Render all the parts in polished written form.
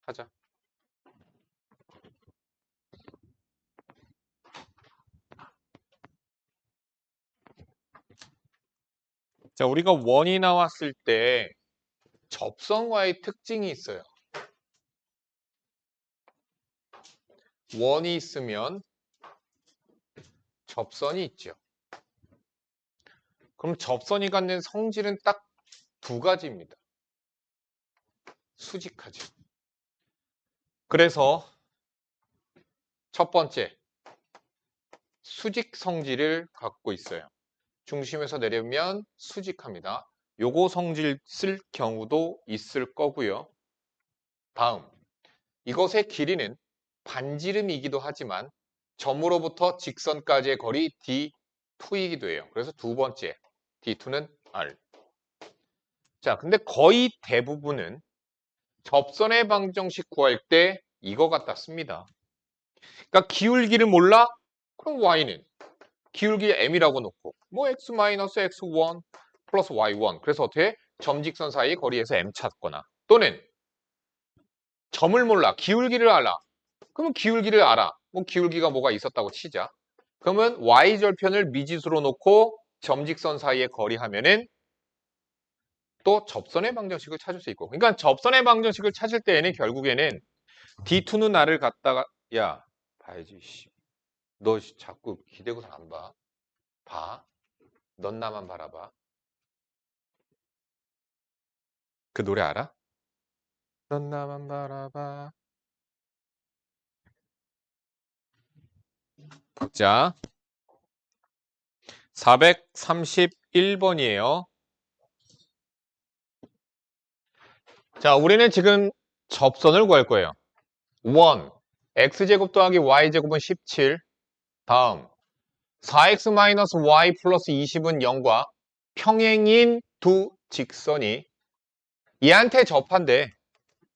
하자. 자, 우리가 원이 나왔을 때 접선과의 특징이 있어요. 원이 있으면 접선이 있죠. 그럼 접선이 갖는 성질은 딱 두 가지입니다. 수직하죠. 그래서 첫 번째, 수직 성질을 갖고 있어요. 중심에서 내려면 수직합니다. 요거 성질 쓸 경우도 있을 거고요. 다음, 이것의 길이는 반지름이기도 하지만 점으로부터 직선까지의 거리 D2이기도 해요. 그래서 두 번째, D2는 R. 자, 근데 거의 대부분은 접선의 방정식 구할 때 이거 갖다 씁니다. 그러니까 기울기를 몰라? 그럼 y는 기울기 m이라고 놓고 뭐 x-x1 플러스 y1 그래서 어떻게 점직선 사이 거리에서 m 찾거나 또는 점을 몰라 기울기를 알아 그러면 기울기를 알아 뭐 기울기가 뭐가 있었다고 치자 그러면 y절편을 미지수로 놓고 점직선 사이의 거리 하면은 또 접선의 방정식을 찾을 수 있고 그러니까 접선의 방정식을 찾을 때에는 결국에는 D2는 나를 갖다가 야 봐야지 너 자꾸 기대고서 안 봐. 봐. 넌 나만 바라봐. 그 노래 알아? 넌 나만 바라봐. 자, 431번이에요. 자, 우리는 지금 접선을 구할 거예요. 1. x제곱 더하기 y제곱은 17. 다음 4x-y 플러스 20은 0과 평행인 두 직선이 얘한테 접한대.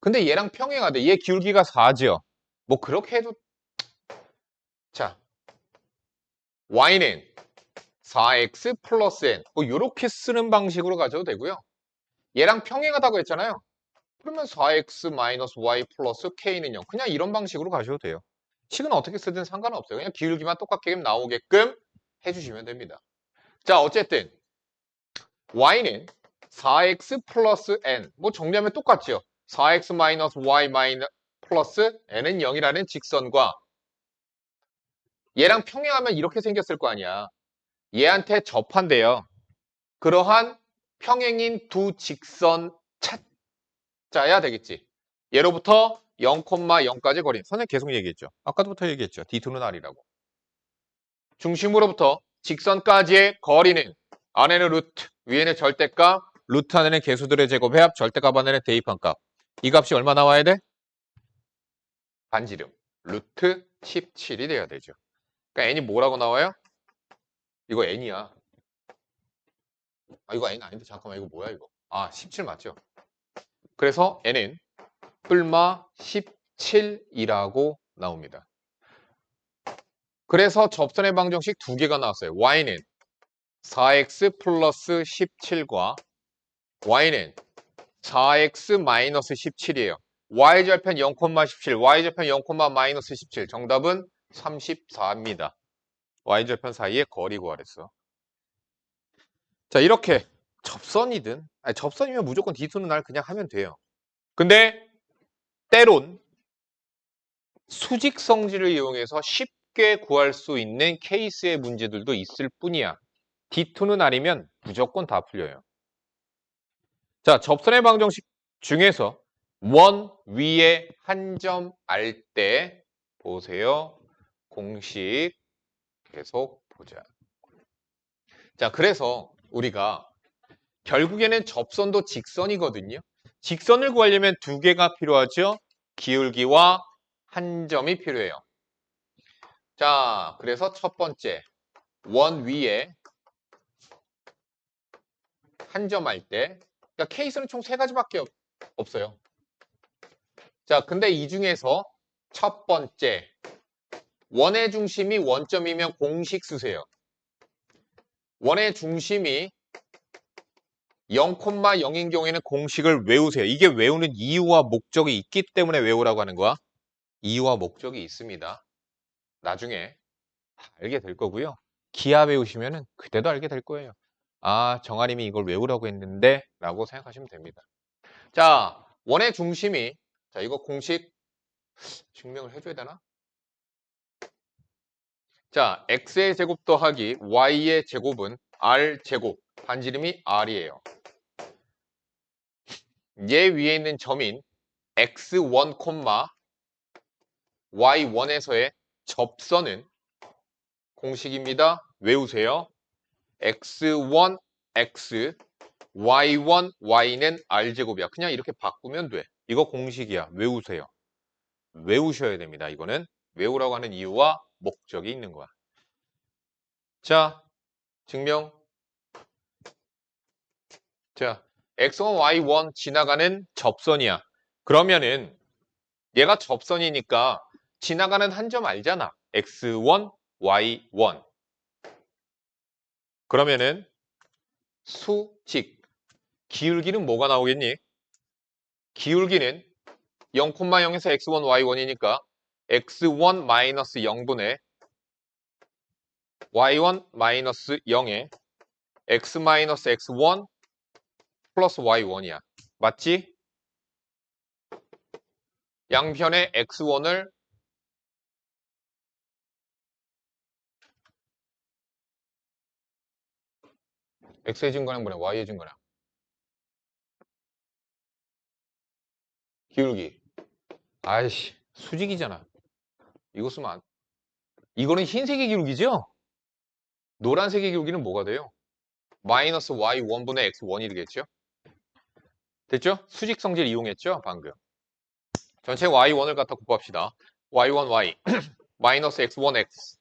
근데 얘랑 평행하대. 얘 기울기가 4죠. 뭐 그렇게 해도 자 y는 4x 플러스 n 뭐 이렇게 쓰는 방식으로 가져도 되고요. 얘랑 평행하다고 했잖아요. 그러면 4x 마이너스 y 플러스 k는 0 그냥 이런 방식으로 가셔도 돼요. 식은 어떻게 쓰든 상관없어요. 그냥 기울기만 똑같게 나오게끔 해주시면 됩니다. 자 어쨌든 y는 4x 플러스 n 뭐 정리하면 똑같죠. 4x 마이너스 y 마이너스 플러스 n은 0이라는 직선과 얘랑 평행하면 이렇게 생겼을 거 아니야. 얘한테 접한대요. 그러한 평행인 두 직선 찾아야 되겠지. 예로부터 0,0까지 거리. 선생님 계속 얘기했죠. 아까부터 얘기했죠. D2는 R이라고. 중심으로부터 직선까지의 거리는 안에는 루트, 위에는 절대값, 루트 안에는 개수들의 제곱 해합, 절대값 안에는 대입한 값. 이 값이 얼마 나와야 돼? 반지름. 루트 17이 돼야 되죠. 그러니까 n이 뭐라고 나와요? 이거 n이야. 아 이거 n 아닌데 잠깐만 이거 뭐야 이거. 아 17 맞죠? 그래서 n은 뿔마 17이라고 나옵니다. 그래서 접선의 방정식 두 개가 나왔어요. y는 4x 플러스 17과 y는 4x 마이너스 17이에요. y절편 0,17, y절편 0, 마이너스 17. 정답은 34입니다. y절편 사이의 거리 구하랬어. 자 이렇게 접선이든 아니 접선이면 무조건 D2는 날 그냥 하면 돼요. 근데 때론 수직 성질을 이용해서 쉽게 구할 수 있는 케이스의 문제들도 있을 뿐이야. D2는 R이면 무조건 다 풀려요. 자, 접선의 방정식 중에서 원 위에 한 점 알 때 보세요. 공식 계속 보자. 자, 그래서 우리가 결국에는 접선도 직선이거든요. 직선을 구하려면 두 개가 필요하죠. 기울기와 한 점이 필요해요. 자, 그래서 첫 번째 원 위에 한 점 할 때 그러니까 케이스는 총 세 가지밖에 없어요. 자, 근데 이 중에서 첫 번째 원의 중심이 원점이면 공식 쓰세요. 원의 중심이 0,0인 경우에는 공식을 외우세요. 이게 외우는 이유와 목적이 있기 때문에 외우라고 하는 거야. 이유와 목적이 있습니다. 나중에 다 알게 될 거고요. 기하 외우시면은 그때도 알게 될 거예요. 아, 정아님이 이걸 외우라고 했는데 라고 생각하시면 됩니다. 자, 원의 중심이, 자, 이거 공식 증명을 해줘야 되나? 자, x의 제곱 더하기 y의 제곱은 r제곱, 반지름이 r이에요. 얘 위에 있는 점인 x1, y1에서의 접선은 공식입니다. 외우세요. x1, x, y1, y는 r제곱이야. 그냥 이렇게 바꾸면 돼. 이거 공식이야. 외우세요. 외우셔야 됩니다. 이거는 외우라고 하는 이유와 목적이 있는 거야. 자, 증명. 자, x1, y1 지나가는 접선이야. 그러면은 얘가 접선이니까 지나가는 한 점 알잖아. x1, y1. 그러면은 수직. 기울기는 뭐가 나오겠니? 기울기는 0,0에서 x1, y1이니까 x1 마이너스 0분의 y1 마이너스 0에 x 마이너스 x1 플러스 y1이야. 맞지? 양변의 x1을 x의 증가량분의 y의 증가량. 기울기. 아이씨, 수직이잖아. 이거 쓰면 안. 이거는 흰색의 기울기죠? 노란색의 기울기는 뭐가 돼요? 마이너스 y1분의 x1이 되겠죠? 됐죠? 수직 성질 이용했죠? 방금. 전체 y1을 갖다 곱합시다. y1, y. 마이너스 x1, x.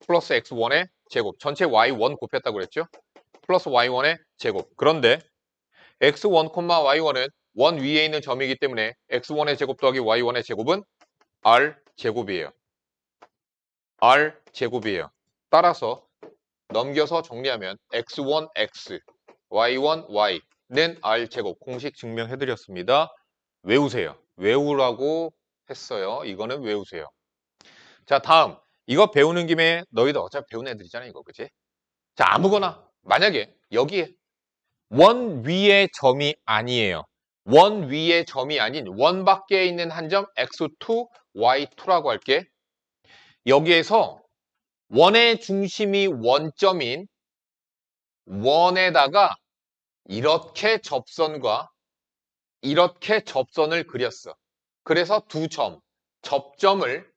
플러스 x1의 제곱. 전체 y1 곱했다고 그랬죠? 플러스 y1의 제곱. 그런데 x1, y1은 원 위에 있는 점이기 때문에 x1의 제곱 더하기 y1의 제곱은 r제곱이에요. r제곱이에요. 따라서 넘겨서 정리하면 x1, x, y1, y는 r제곱. 공식 증명해드렸습니다. 외우세요. 외우라고 했어요. 이거는 외우세요. 자, 다음. 이거 배우는 김에 너희들 어차피 배운 애들이잖아, 이거. 그치? 자, 아무거나. 만약에 여기에 원 위의 점이 아니에요. 원 위의 점이 아닌 원 밖에 있는 한 점 x2, y2라고 할게. 여기에서 원의 중심이 원점인 원에다가 이렇게 접선과 이렇게 접선을 그렸어. 그래서 두 점, 접점을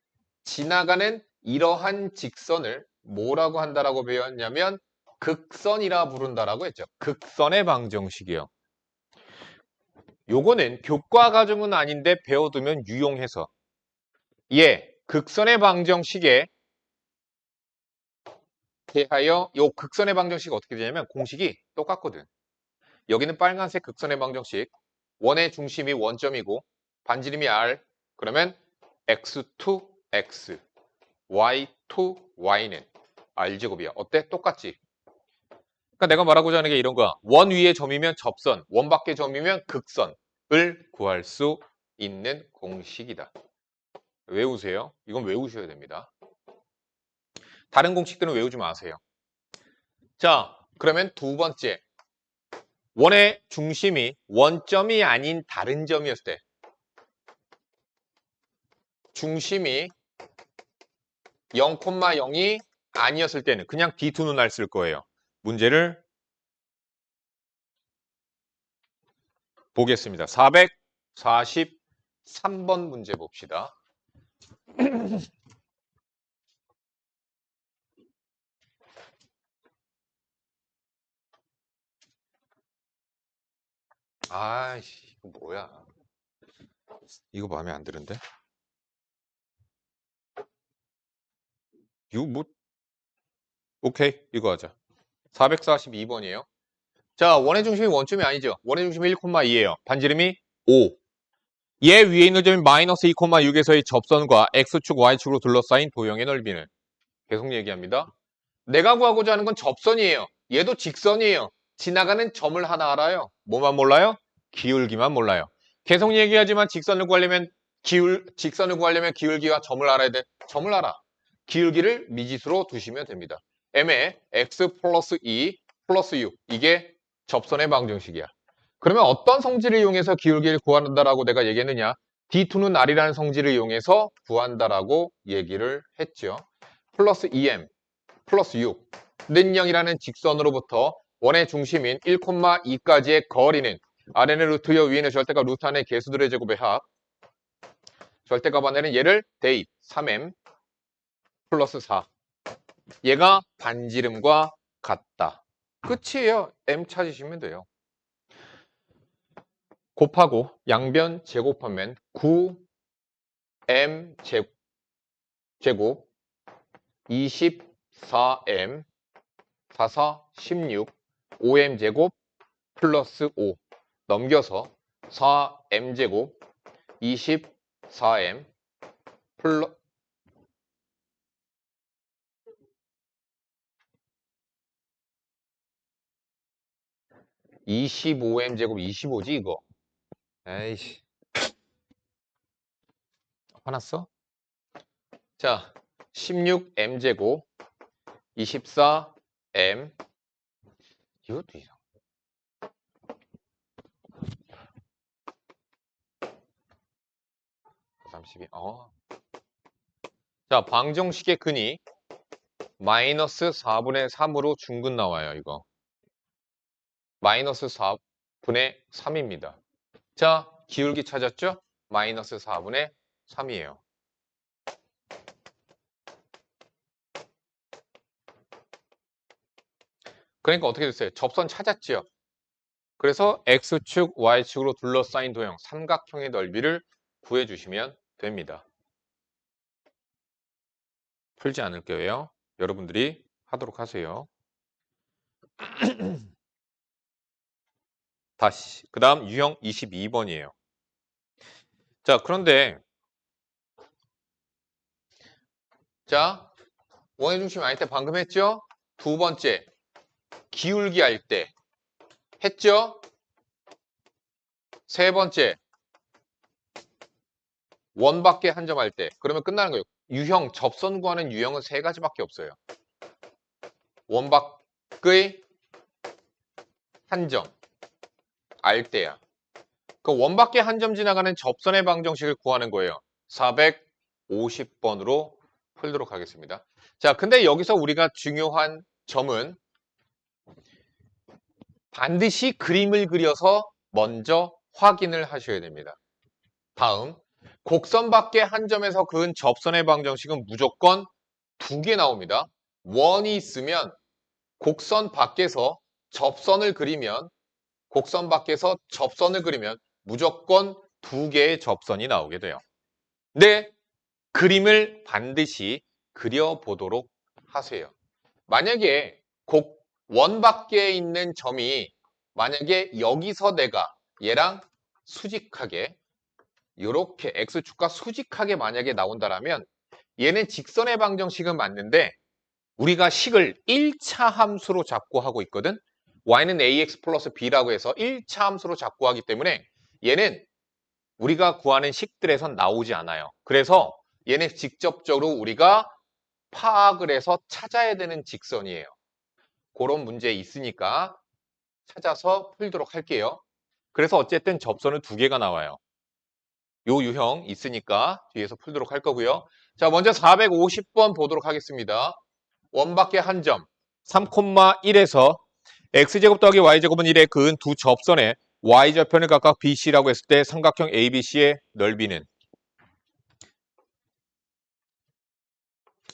지나가는 이러한 직선을 뭐라고 한다라고 배웠냐면 극선이라 부른다라고 했죠. 극선의 방정식이요. 요거는 교과 과정은 아닌데 배워두면 유용해서. 예, 극선의 방정식에 대하여 요 극선의 방정식이 어떻게 되냐면 공식이 똑같거든. 여기는 빨간색 극선의 방정식. 원의 중심이 원점이고 반지름이 r. 그러면 x2, x, y2, y는 r제곱이야. 어때? 똑같지? 그러니까 내가 말하고자 하는 게 이런 거야. 원 위의 점이면 접선, 원 밖의 점이면 극선을 구할 수 있는 공식이다. 외우세요. 이건 외우셔야 됩니다. 다른 공식들은 외우지 마세요. 자, 그러면 두 번째. 원의 중심이 원점이 아닌 다른 점이었을 때 중심이 0,0이 아니었을 때는 그냥 D2 눈알 쓸 거예요. 문제를 보겠습니다. 443번 문제 봅시다. 아이씨, 이거 뭐야? 이거 마음에 안 드는데? 이거 뭐? 오케이, 이거 하자. 442번이에요. 자, 원의 중심이 원점이 아니죠. 원의 중심이 1,2예요. 반지름이 5. 얘 위에 있는 점이 마이너스 2,6에서의 접선과 x축, y축으로 둘러싸인 도형의 넓이는 계속 얘기합니다. 내가 구하고자 하는 건 접선이에요. 얘도 직선이에요. 지나가는 점을 하나 알아요. 뭐만 몰라요? 기울기만 몰라요. 계속 얘기하지만 직선을 구하려면 기울기와 점을 알아야 돼. 점을 알아. 기울기를 미지수로 두시면 됩니다. m에 x 플러스 2 플러스 6 이게 접선의 방정식이야. 그러면 어떤 성질을 이용해서 기울기를 구한다라고 내가 얘기했느냐? D2는 R이라는 성질을 이용해서 구한다라고 얘기를 했죠. 플러스 2m 플러스 6 는 0이라는 직선으로부터 원의 중심인 1,2까지의 거리는 아래는 루트여 위에는 절대값 루트 안의 개수들의 제곱의 합 절대값 안에는 얘를 대입 3m 플러스 4 얘가 반지름과 같다. 끝이에요. m 찾으시면 돼요. 곱하고 양변 제곱하면 9m 제곱 24m 44 16 5m 제곱 플러스 5 넘겨서 4m 제곱 24m 플러스 25m 제곱 25지 이거. 에이씨. 화났어? 자, 16m 제곱 24m 이것도 이상. 32. 자, 방정식의 근이 마이너스 4분의 3으로 중근 나와요, 이거. 마이너스 4분의 3입니다. 자, 기울기 찾았죠? 마이너스 4분의 3이에요. 그러니까 어떻게 됐어요? 접선 찾았죠? 그래서 X축, Y축으로 둘러싸인 도형 삼각형의 넓이를 구해주시면 됩니다. 풀지 않을 거예요. 여러분들이 하도록 하세요. 다시 그 다음 유형 22번이에요. 자, 그런데 자, 원의 중심 아닐 때 방금 했죠? 두 번째, 기울기 할 때 했죠? 세 번째, 원밖에 한 점 할 때. 그러면 끝나는 거예요. 유형, 접선 구하는 유형은 세 가지밖에 없어요. 원밖의 한 점 알 때야. 그 원밖에 한 점 지나가는 접선의 방정식을 구하는 거예요. 450번으로 풀도록 하겠습니다. 자, 근데 여기서 우리가 중요한 점은 반드시 그림을 그려서 먼저 확인을 하셔야 됩니다. 다음, 곡선 밖에 한 점에서 그은 접선의 방정식은 무조건 두 개 나옵니다. 원이 있으면 곡선 밖에서 접선을 그리면 무조건 두 개의 접선이 나오게 돼요. 근데 그림을 반드시 그려보도록 하세요. 만약에 원 밖에 있는 점이 만약에 여기서 내가 얘랑 수직하게 이렇게 X축과 수직하게 만약에 나온다면 얘는 직선의 방정식은 맞는데 우리가 식을 1차 함수로 잡고 하고 있거든. y는 ax 플러스 b라고 해서 1차 함수로 잡고 하기 때문에 얘는 우리가 구하는 식들에선 나오지 않아요. 그래서 얘는 직접적으로 우리가 파악을 해서 찾아야 되는 직선이에요. 그런 문제 있으니까 찾아서 풀도록 할게요. 그래서 어쨌든 접선은 두 개가 나와요. 요 유형 있으니까 뒤에서 풀도록 할 거고요. 자, 먼저 450번 보도록 하겠습니다. 원밖에 한 점 3,1에서 x제곱 더하기 y제곱은 1에 그은 두 접선의 y좌편을 각각 BC라고 했을 때 삼각형 ABC의 넓이는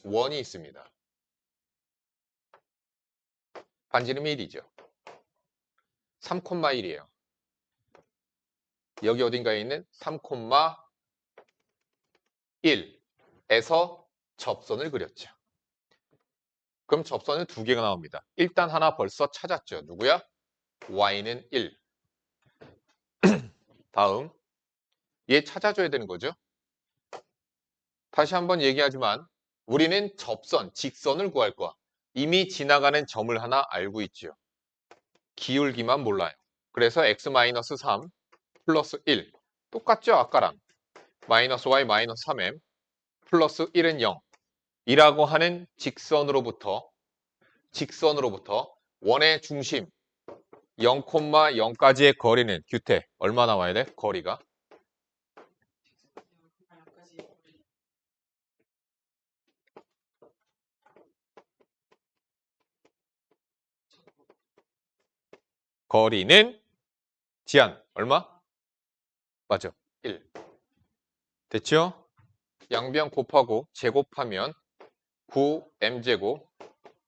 원이 있습니다. 반지름이 1이죠. 3,1이에요. 여기 어딘가에 있는 3,1에서 접선을 그렸죠. 그럼 접선은 두 개가 나옵니다. 일단 하나 벌써 찾았죠. 누구야? y는 1. 다음, 얘 찾아줘야 되는 거죠. 다시 한번 얘기하지만 우리는 접선, 직선을 구할 거야. 이미 지나가는 점을 하나 알고 있죠. 기울기만 몰라요. 그래서 x-3 플러스 1 똑같죠? 아까랑 마이너스 y 마이너스 3m 플러스 1은 0 이라고 하는 직선으로부터 원의 중심 0,0까지의 거리는 규태 얼마 나와야 돼? 거리가 거리는 지안 얼마? 맞죠? 1 됐죠? 양변 곱하고 제곱하면 9m제곱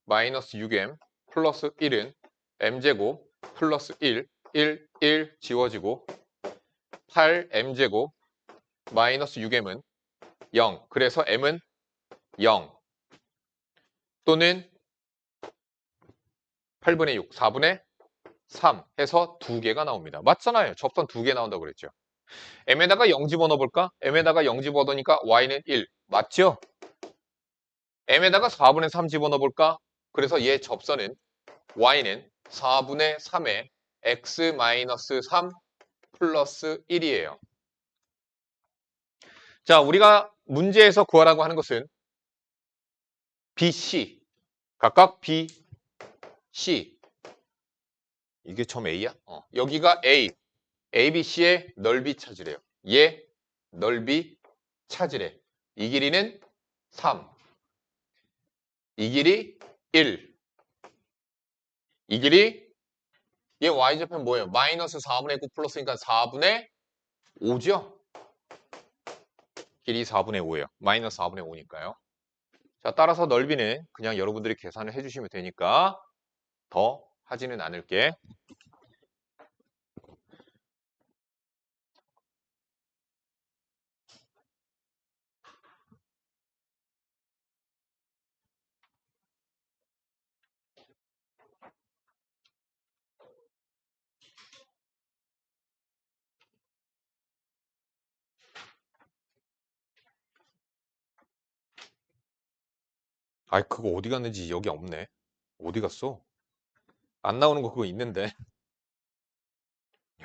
마이너스 6m 플러스 1은 m제곱 플러스 1 지워지고 8m제곱 마이너스 6m은 0 그래서 m은 0 또는 8분의 6 4분의 3 해서 2개가 나옵니다. 맞잖아요. 접선 2개 나온다고 그랬죠. m에다가 0 집어넣어볼까? m에다가 0 집어넣으니까 y는 1 맞죠? m에다가 4분의 3 집어넣어볼까? 그래서 얘 접선은 y는 4분의 3의 x-3 플러스 1이에요. 자, 우리가 문제에서 구하라고 하는 것은 BC, 각각 B, C. 이게 점 A야? 여기가 A, ABC의 넓이 찾으래요. 얘 넓이 찾으래. 이 길이는 3, 이 길이 1, 이 길이 얘 y좌편 뭐예요? 마이너스 4분의 9 플러스니까 4분의 5죠? 길이 4분의 5예요. 마이너스 4분의 5니까요. 자, 따라서 넓이는 그냥 여러분들이 계산을 해주시면 되니까 더 하지는 않을게. 아이, 그거 어디 갔는지 여기 없네. 어디 갔어? 안 나오는 거 그거 있는데.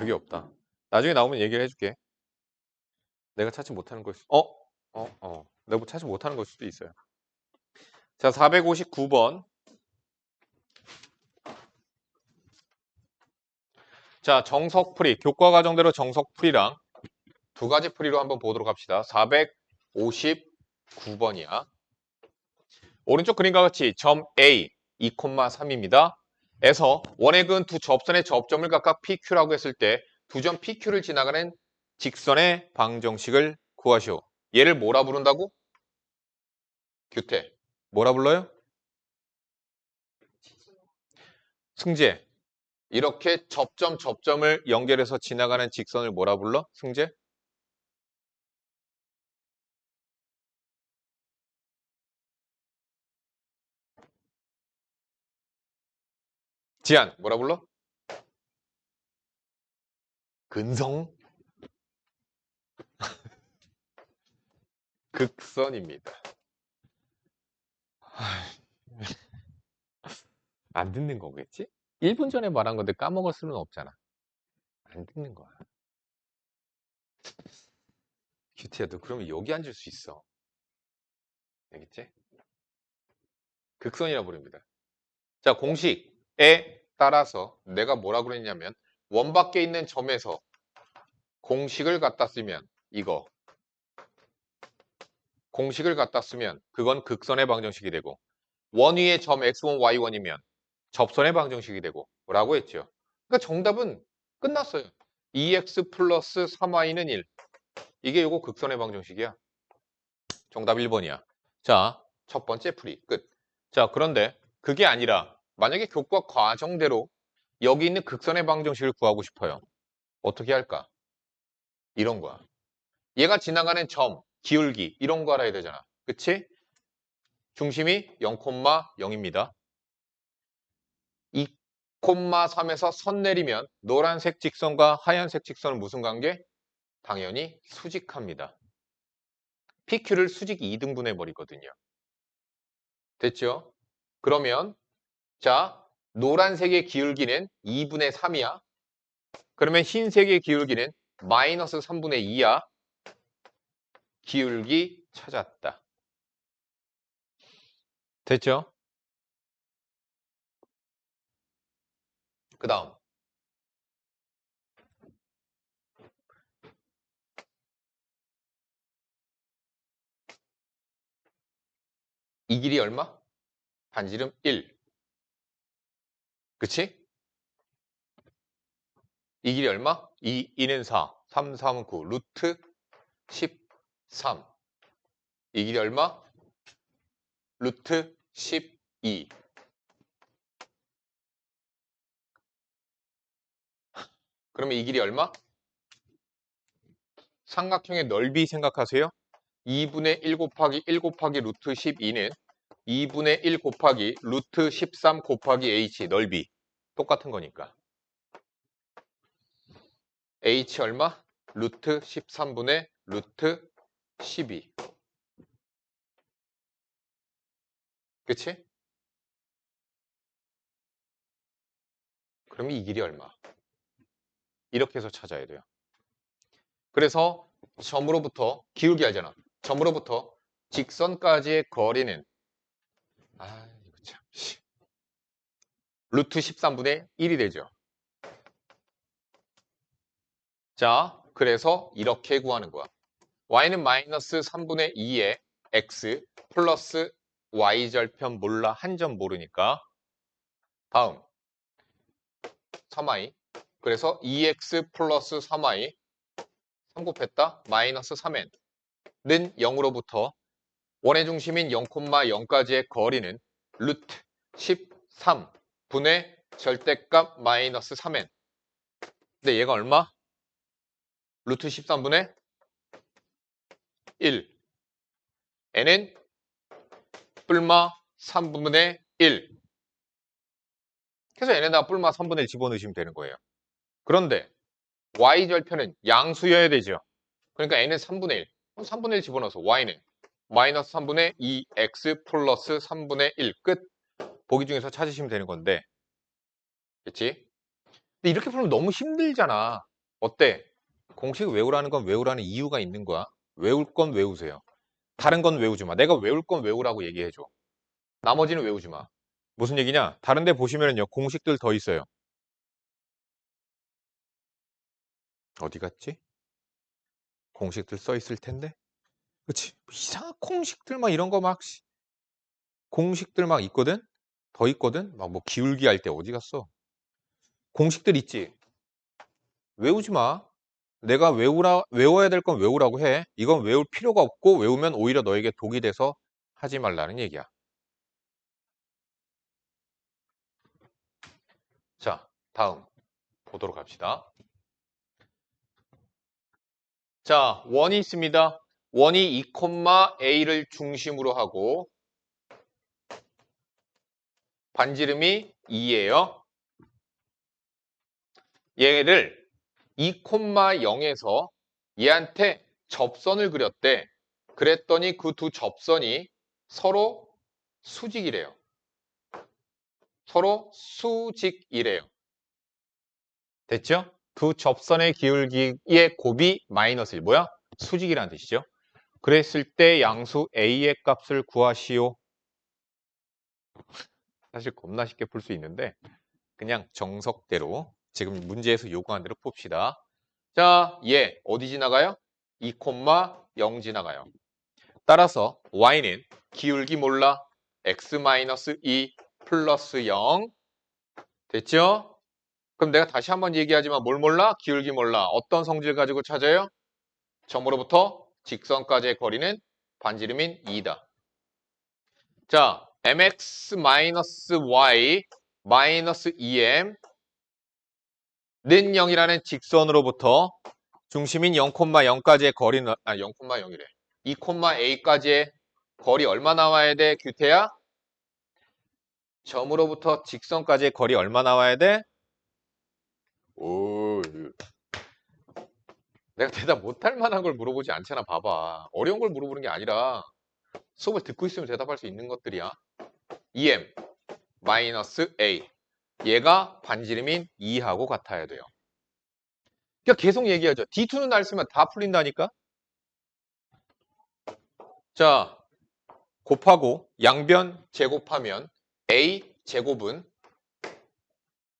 여기 없다. 나중에 나오면 얘기를 해줄게. 내가 찾지 못하는 걸 내가 찾지 못하는 걸 수도 있어요. 자, 459번. 자, 정석풀이. 교과 과정대로 정석풀이랑 두 가지 풀이로 한번 보도록 합시다. 459번이야. 오른쪽 그림과 같이 점 A 2,3입니다. 에서 원의 근 두 접선의 접점을 각각 PQ라고 했을 때 두 점 PQ를 지나가는 직선의 방정식을 구하시오. 얘를 뭐라 부른다고? 규태. 뭐라 불러요? 승재. 이렇게 접점을 연결해서 지나가는 직선을 뭐라 불러? 승재? 지안. 뭐라 불러? 근성? 극선입니다. 안 듣는 거겠지? 1분 전에 말한 건데 까먹을 수는 없잖아. 안 듣는 거야. 규태야, 너 그러면 여기 앉을 수 있어. 알겠지? 극선이라고 부릅니다. 자, 공식에 따라서 내가 뭐라 그랬냐면 원 밖에 있는 점에서 공식을 갖다 쓰면 이거 공식을 갖다 쓰면 그건 극선의 방정식이 되고 원 위에 점 x1, y1이면 접선의 방정식이 되고 뭐라고 했죠? 그러니까 정답은 끝났어요. 2x 플러스 3y는 1. 이게 요거 극선의 방정식이야. 정답 1번이야. 자, 첫 번째 풀이 끝. 자, 그런데 그게 아니라 만약에 교과 과정대로 여기 있는 극선의 방정식을 구하고 싶어요. 어떻게 할까? 이런 거야. 얘가 지나가는 점, 기울기 이런 거 알아야 되잖아. 그치? 중심이 0,0입니다. 2,3에서 선 내리면 노란색 직선과 하얀색 직선은 무슨 관계? 당연히 수직합니다. PQ를 수직 2등분해 버리거든요. 됐죠? 그러면 자, 노란색의 기울기는 2분의 3이야. 그러면 흰색의 기울기는 마이너스 3분의 2야. 기울기 찾았다. 됐죠? 그 다음 이 길이 얼마? 반지름 1. 그치? 이 길이 얼마? 2는 4. 3, 3은 9. 루트 13. 이 길이 얼마? 루트 12. 그러면 이 길이 얼마? 삼각형의 넓이 생각하세요. 2분의 1 곱하기 1 곱하기 루트 12는 2분의 1 곱하기 루트 13 곱하기 h 넓이. 똑같은 거니까. h 얼마? 루트 13분의 루트 12. 그치? 그럼 이 길이 얼마? 이렇게 해서 찾아야 돼요. 그래서 점으로부터 기울기 알잖아. 점으로부터 직선까지의 거리는 이거 참. 루트 13분의 1이 되죠. 자, 그래서 이렇게 구하는 거야. y는 마이너스 3분의 2에 x 플러스 y절편 몰라 한 점 모르니까 다음 3y 그래서 2x 플러스 3y 3 곱했다 마이너스 3n는 0으로부터 원의 중심인 0,0까지의 거리는 루트 13분의 절대값 마이너스 3n. 근데 얘가 얼마? 루트 13분의 1. n은 뿔마 3분의 1. 그래서 n에다가 뿔마 3분의 1 집어넣으시면 되는 거예요. 그런데 y절편은 양수여야 되죠. 그러니까 n은 3분의 1. 그럼 3분의 1 집어넣어서 y는 마이너스 3분의 2x 플러스 3분의 1 끝. 보기 중에서 찾으시면 되는 건데 그치? 근데 이렇게 풀면 너무 힘들잖아. 어때? 공식 외우라는 건 외우라는 이유가 있는 거야. 외울 건 외우세요. 다른 건 외우지 마. 내가 외울 건 외우라고 얘기해줘. 나머지는 외우지 마. 무슨 얘기냐? 다른 데 보시면요. 공식들 더 있어요. 어디 갔지? 공식들 써 있을 텐데. 그치? 이상한 공식들 막 이런 거 막 공식들 막 있거든? 더 있거든? 막 뭐 기울기 할 때 어디 갔어? 공식들 있지? 외우지 마. 내가 외워야 될 건 외우라고 해. 이건 외울 필요가 없고 외우면 오히려 너에게 독이 돼서 하지 말라는 얘기야. 자, 다음 보도록 합시다. 자, 원이 있습니다. 원이 2,a를 중심으로 하고 반지름이 2예요. 얘를 2,0에서 얘한테 접선을 그렸대. 그랬더니 그 두 접선이 서로 수직이래요. 서로 수직이래요. 됐죠? 두 접선의 기울기의 곱이 마이너스 1. 뭐야? 수직이라는 뜻이죠. 그랬을 때 양수 a의 값을 구하시오. 사실 겁나 쉽게 풀 수 있는데 그냥 정석대로 지금 문제에서 요구한 대로 풉시다. 자, 얘 어디 지나가요? 2,0 지나가요. 따라서 y는 기울기 몰라 x-2 플러스 0 됐죠? 그럼 내가 다시 한번 얘기하지만 뭘 몰라? 기울기 몰라. 어떤 성질 가지고 찾아요? 점으로부터 직선까지의 거리는 반지름인 2다. 자, mx-y 2m 는 0이라는 직선으로부터 중심인 0,0까지의 거리는 0,0이래. 2,a까지의 거리 얼마 나와야 돼? 규태야? 점으로부터 직선까지의 거리 얼마 나와야 돼? 오, 내가 대답 못할 만한 걸 물어보지 않잖아. 봐봐. 어려운 걸 물어보는 게 아니라 수업을 듣고 있으면 대답할 수 있는 것들이야. 2m 마이너스 a 얘가 반지름인 2하고 같아야 돼요. 그러니까 계속 얘기하죠. D2는 알 쓰면 다 풀린다니까? 자, 곱하고 양변 제곱하면 A 제곱은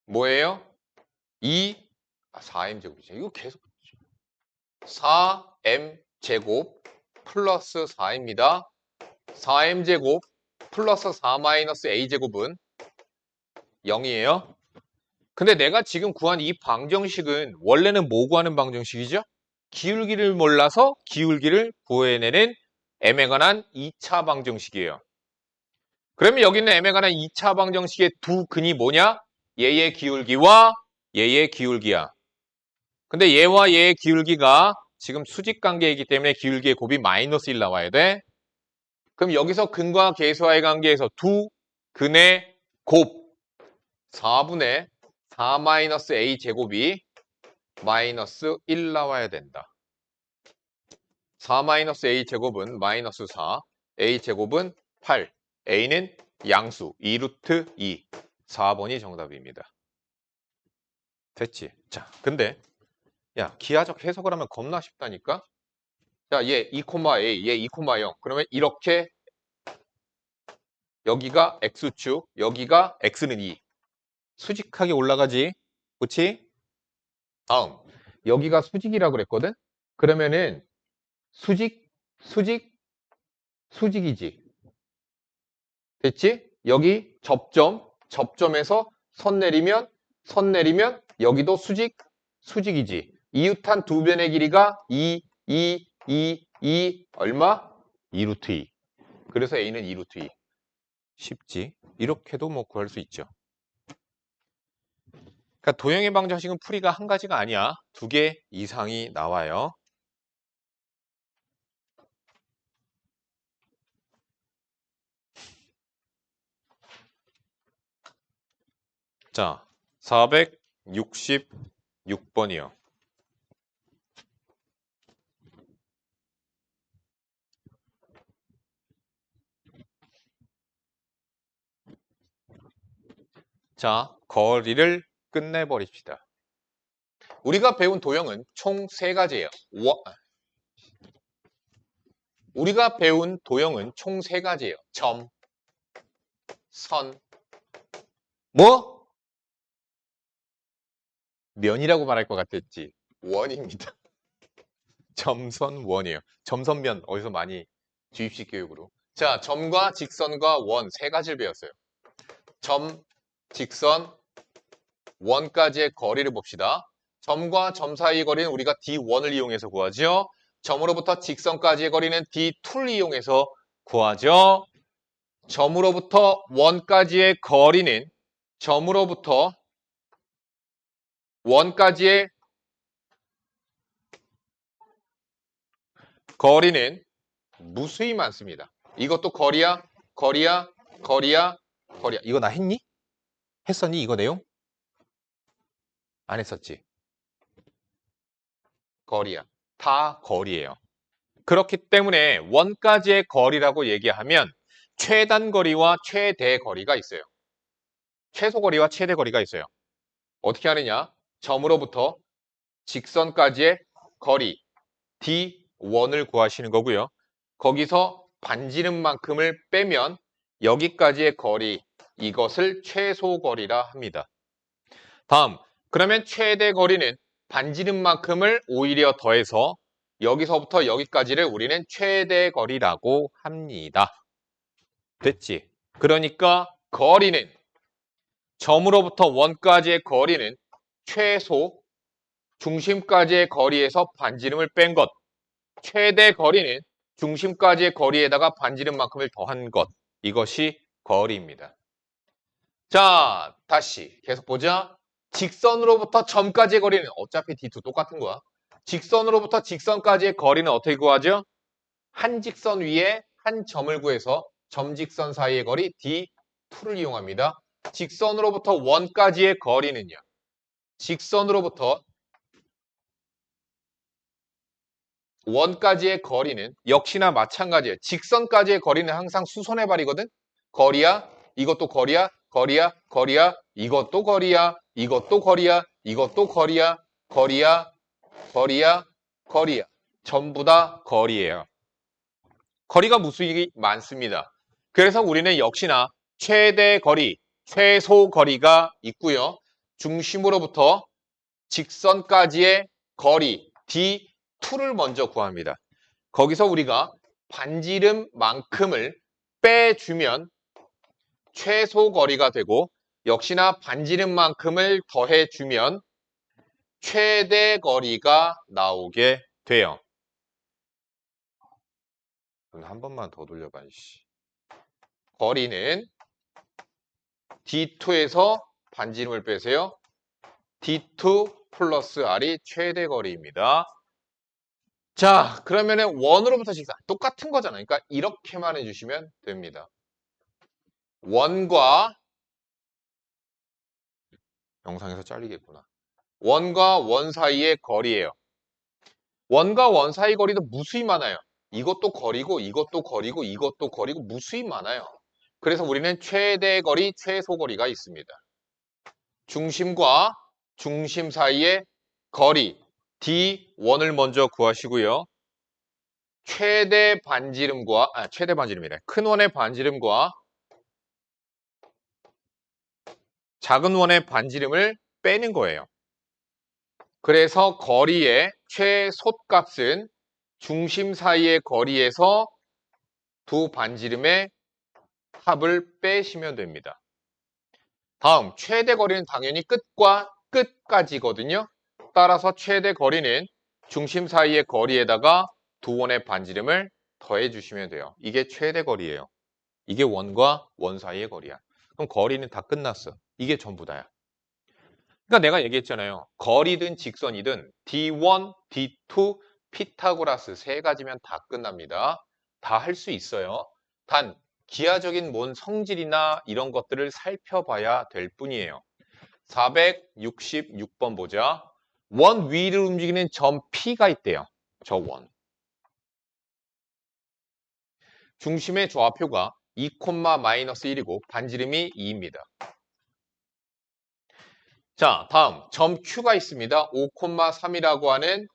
뭐예요? 4M 제곱이죠. 이거 계속 4M 제곱 플러스 4입니다. 4M 제곱 플러스 4 마이너스 A 제곱은 0이에요. 근데 내가 지금 구한 이 방정식은 원래는 뭐 구하는 방정식이죠? 기울기를 몰라서 기울기를 구해내는 m에 관한 2차 방정식이에요. 그러면 여기 있는 m에 관한 2차 방정식의 두 근이 뭐냐? 얘의 기울기와 얘의 기울기야. 근데 얘와 얘의 기울기가 지금 수직 관계이기 때문에 기울기의 곱이 마이너스 1 나와야 돼. 그럼 여기서 근과 계수와의 관계에서 두 근의 곱 4분의 4 마이너스 a 제곱이 마이너스 1 나와야 된다. 4 마이너스 a 제곱은 마이너스 4, a 제곱은 8, a는 양수 2루트 2, 4번이 정답입니다. 됐지? 자, 근데 야, 기하적 해석을 하면 겁나 쉽다니까? 자, 얘 2,a, 얘 2,0. 그러면 이렇게 여기가 x축, 여기가 x는 2. 수직하게 올라가지. 그치? 다음. 여기가 수직이라고 그랬거든? 그러면은 수직, 수직, 수직이지. 됐지? 여기 접점, 접점에서 선 내리면 여기도 수직, 수직이지. 이웃한 두 변의 길이가 2 얼마? 2루트 2. 그래서 a는 2루트 2. 쉽지? 이렇게도 뭐 구할 수 있죠. 그러니까 도형의 방정식은 풀이가 한 가지가 아니야. 2개 이상이 나와요. 자, 466번이요. 자, 거리를 끝내버립시다. 우리가 배운 도형은 총 3가지예요. 우리가 배운 도형은 총 3가지예요. 점, 선, 뭐? 면이라고 말할 것 같았지. 원입니다. 점선, 원이에요. 점선면 어디서 많이 주입식 교육으로. 자, 점과 직선과 원 3가지를 배웠어요. 점, 직선, 원까지의 거리를 봅시다. 점과 점 사이의 거리는 우리가 D1을 이용해서 구하죠. 점으로부터 직선까지의 거리는 D2를 이용해서 구하죠. 점으로부터 원까지의 거리는 점으로부터 원까지의 거리는 무수히 많습니다. 이것도 거리야, 거리야, 거리야, 거리야. 이거 나 했니? 했었니? 이거 내용? 안 했었지. 거리야. 다 거리예요. 그렇기 때문에 원까지의 거리라고 얘기하면 최단거리와 최대거리가 있어요. 최소거리와 최대거리가 있어요. 어떻게 하느냐? 점으로부터 직선까지의 거리 D1을 구하시는 거고요. 거기서 반지름만큼을 빼면 여기까지의 거리 이것을 최소거리라 합니다. 다음, 그러면 최대거리는 반지름만큼을 오히려 더해서 여기서부터 여기까지를 우리는 최대거리라고 합니다. 됐지? 그러니까 거리는 점으로부터 원까지의 거리는 최소 중심까지의 거리에서 반지름을 뺀 것. 최대 거리는 중심까지의 거리에다가 반지름만큼을 더한 것. 이것이 거리입니다. 자, 다시 계속 보자. 직선으로부터 점까지의 거리는 어차피 D2 똑같은 거야. 직선으로부터 직선까지의 거리는 어떻게 구하죠? 한 직선 위에 한 점을 구해서 점직선 사이의 거리 D2를 이용합니다. 직선으로부터 원까지의 거리는요. 직선으로부터 원까지의 거리는 역시나 마찬가지예요. 직선까지의 거리는 항상 수선의 발이거든. 거리야, 이것도 거리야, 거리야, 거리야, 이것도 거리야, 이것도 거리야, 이것도 거리야, 거리야, 거리야, 거리야. 전부 다 거리예요. 거리가 무수히 많습니다. 그래서 우리는 역시나 최대 거리, 최소 거리가 있고요. 중심으로부터 직선까지의 거리 D2를 먼저 구합니다. 거기서 우리가 반지름만큼을 빼주면 최소 거리가 되고 역시나 반지름만큼을 더해주면 최대 거리가 나오게 돼요. 한 번만 더 돌려봐. 거리는 D2에서 반지름을 빼세요. D2 플러스 R이 최대 거리입니다. 자, 그러면은 원으로부터 직선 똑같은 거잖아요. 그러니까 이렇게만 해주시면 됩니다. 원과 영상에서 잘리겠구나. 원과 원 사이의 거리예요. 원과 원 사이 거리도 무수히 많아요. 이것도 거리고 이것도 거리고 이것도 거리고 무수히 많아요. 그래서 우리는 최대 거리, 최소 거리가 있습니다. 중심과 중심 사이의 거리 D1을 먼저 구하시고요. 최대 반지름이래. 큰 원의 반지름과 작은 원의 반지름을 빼는 거예요. 그래서 거리의 최소값은 중심 사이의 거리에서 두 반지름의 합을 빼시면 됩니다. 다음 최대 거리는 당연히 끝과 끝까지거든요. 따라서 최대 거리는 중심 사이의 거리에다가 두 원의 반지름을 더해 주시면 돼요. 이게 최대 거리예요. 이게 원과 원 사이의 거리야. 그럼 거리는 다 끝났어. 이게 전부 다야. 그러니까 내가 얘기했잖아요. 거리든 직선이든 D1, D2, 피타고라스 세 가지면 다 끝납니다. 다 할 수 있어요. 단 기하적인 뭔 성질이나 이런 것들을 살펴봐야 될 뿐이에요. 466번 보자. 원 위를 움직이는 점 P가 있대요. 저 원. 중심의 좌표가 2,-1이고 반지름이 2입니다. 자, 다음 점 Q가 있습니다. 5,3이라고 하는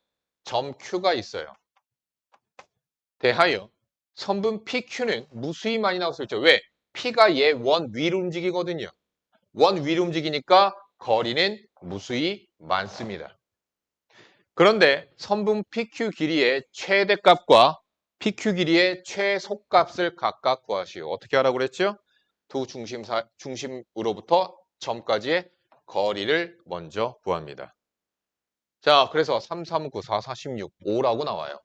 점 Q가 있어요. 대하여 선분 PQ는 무수히 많이 나올 수 있죠. 왜? P가 얘 원 위로 움직이거든요. 원 위로 움직이니까 거리는 무수히 많습니다. 그런데 선분 PQ 길이의 최대값과 PQ 길이의 최소값을 각각 구하시오. 어떻게 하라고 그랬죠? 두 중심으로부터 점까지의 거리를 먼저 구합니다. 자, 그래서 3, 3, 9, 4, 4, 16, 5라고 나와요.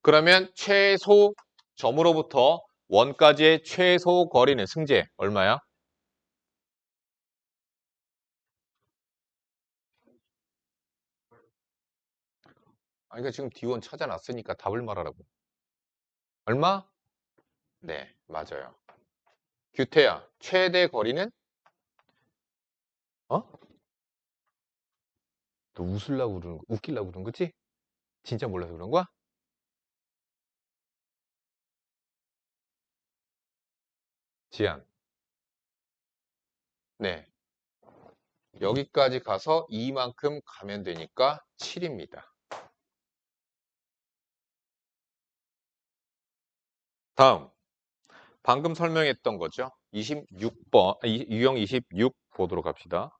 그러면 최소 점으로부터 원까지의 최소 거리는 승재 얼마야? 아니, 그러니까 지금 D1 찾아놨으니까 답을 말하라고. 얼마? 네, 맞아요. 규태야, 최대 거리는? 어? 너 웃으려고 그러는 거, 웃기려고 그러는 거지? 진짜 몰라서 그런 거야? 지안. 네. 여기까지 가서 이만큼 가면 되니까 7입니다. 다음. 방금 설명했던 거죠. 26번, 유형 26 보도록 합시다.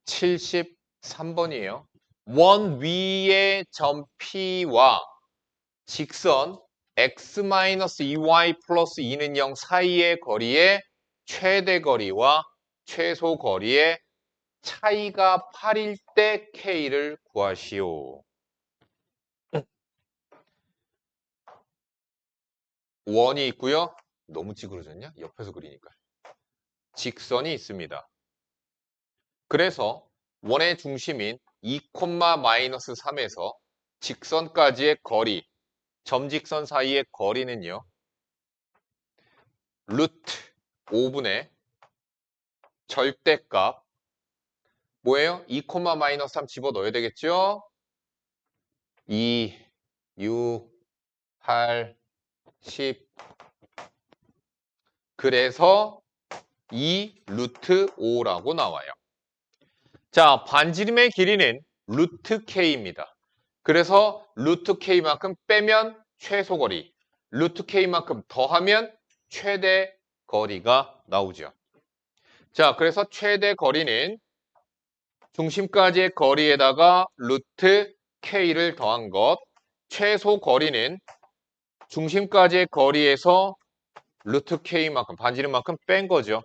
473번이에요. 원 위의 점 P와 직선 x-2y 플러스 2는 0 사이의 거리의 최대 거리와 최소 거리의 차이가 8일 때 K를 구하시오. 원이 있고요. 너무 찌그러졌냐? 옆에서 그리니까. 직선이 있습니다. 그래서 원의 중심인 2,-3에서 직선까지의 거리, 점직선 사이의 거리는요. 루트 5분의 절대값 뭐예요? 2,-3 집어넣어야 되겠죠? 2, 6, 8, 10. 그래서 2 루트 5라고 나와요. 자, 반지름의 길이는 루트 K입니다. 그래서 루트 K만큼 빼면 최소 거리, 루트 K만큼 더하면 최대 거리가 나오죠. 자, 그래서 최대 거리는 중심까지의 거리에다가 루트 K를 더한 것, 최소 거리는 중심까지의 거리에서 루트 K만큼, 반지름만큼 뺀 거죠.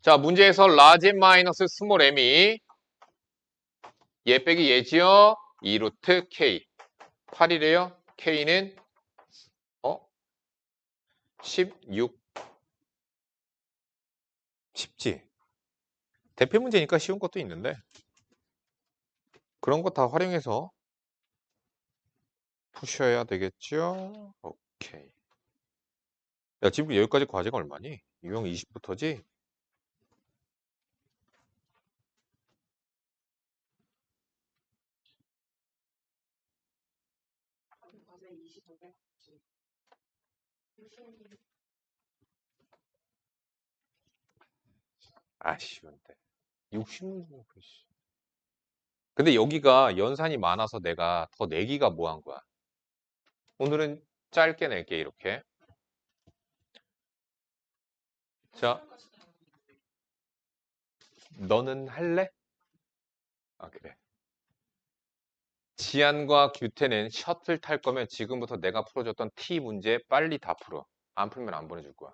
자, 문제에서 large m 마이너스 스몰 m이 얘 빼기 얘지요. 2 루트 K. 8이래요. K는 16. 쉽지? 대표 문제니까 쉬운 것도 있는데 그런 거 다 활용해서 푸셔야 되겠죠? 오케이. 야, 지금 여기까지 과제가 얼마니? 유형 20부터지? 아쉬운데. 60문제. 근데 여기가 연산이 많아서 내가 더 내기가 뭐 한 거야? 오늘은 짧게 낼게, 이렇게. 자, 너는 할래? 아, 그래. 지안과 규태는 셔틀 탈 거면 지금부터 내가 풀어줬던 T 문제 빨리 다 풀어. 안 풀면 안 보내줄 거야.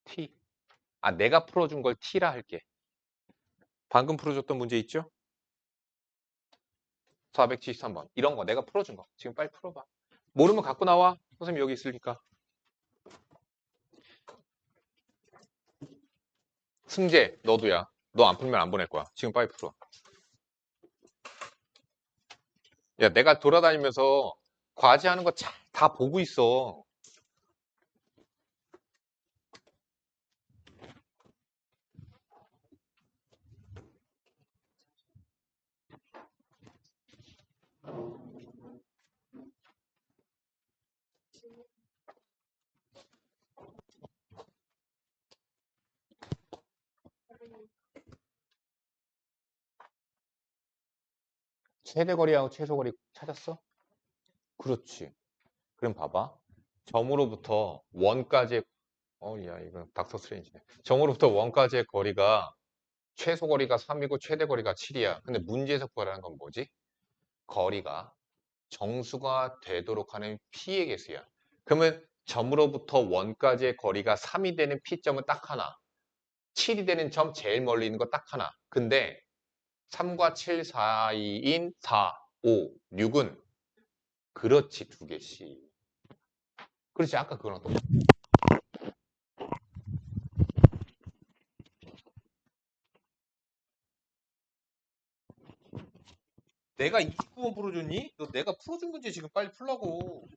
T. 아, 내가 풀어준 걸 T라 할게. 방금 풀어줬던 문제 있죠? 473번. 이런 거 내가 풀어준 거. 지금 빨리 풀어봐. 모르면 갖고 나와. 선생님 여기 있으니까. 승재, 너도야. 너 안 풀면 안 보낼 거야. 지금 빨리 풀어. 야, 내가 돌아다니면서 과제하는 거 다 보고 있어. 최대 거리하고 최소 거리 찾았어? 그렇지. 그럼 봐봐. 점으로부터 원까지의 야, 이건 닥터 스트레인지네. 점으로부터 원까지의 거리가 최소 거리가 3이고 최대 거리가 7이야. 근데 문제에서 구하라는 건 뭐지? 거리가 정수가 되도록 하는 P의 개수야. 그러면 점으로부터 원까지의 거리가 3이 되는 P점은 딱 하나. 7이 되는 점 제일 멀리 있는 거 딱 하나. 근데 3과 7 사이인 4, 5, 6은 그렇지 두 개씩. 그렇지 아까 그거랑 똑같아. 내가 29번 풀어줬니? 너 내가 풀어준 문제 지금 빨리 풀라고.